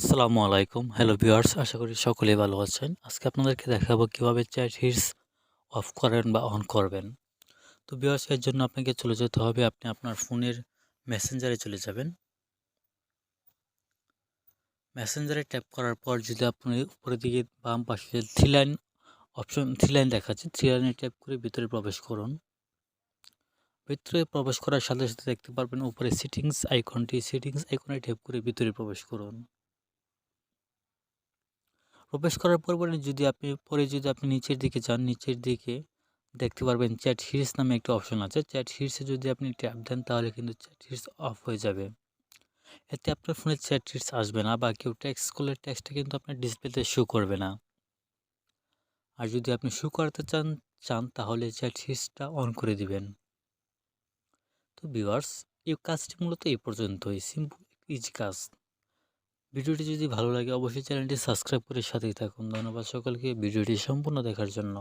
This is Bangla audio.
আসসালামু আলাইকুম। হ্যালো ভিউয়ার্স, আশা করি সকলেই ভালো আছেন। আজকে আপনাদেরকে দেখাবো কিভাবে চ্যাট হিটস অফ করেন বা অন করবেন। তো ভিউয়ার্স, এর জন্য আপনাকে চলে যেতে হবে, আপনি আপনার ফোনের মেসেঞ্জারে চলে যাবেন। মেসেঞ্জারে ট্যাপ করার পর যদি আপনি উপরের দিকে বাম পাশে থ্রি লাইন দেখাচ্ছে, থ্রি লাইনে ট্যাপ করে ভিতরে প্রবেশ করুন। ভিতরে প্রবেশ করার সাথে সাথে দেখতে পারবেন উপরে সেটিংস আইকনে ট্যাপ করে ভিতরে প্রবেশ করুন। প্রবেশ করার পরে যদি আপনি নিচের দিকে যান, নিচের দিকে দেখতে পারবেন চ্যাট হিটস নামে একটা অপশন আছে। চ্যাট হিটসে যদি আপনি ট্যাপ দেন তাহলে কিন্তু চ্যাট হিটস অফ হয়ে যাবে। এতে আপনার ফোনে চ্যাট হিটস আসবে না বা কেউ টেক্সট করলে টেক্সটটা কিন্তু আপনার ডিসপ্লেতে শো করবে না। আর যদি আপনি শো করাতে চান তাহলে চ্যাট হিটসটা অন করে দিবেন। তো ভিউয়ার্স, এই কাজটি মূলত এই পর্যন্তই। সিম্পল ইজি কাজ। ভিডিওটি যদি ভালো লাগে অবশ্যই চ্যানেলটি সাবস্ক্রাইব করে সাথেই থাকুন। ধন্যবাদ সকলকে ভিডিওটি সম্পূর্ণ দেখার জন্য।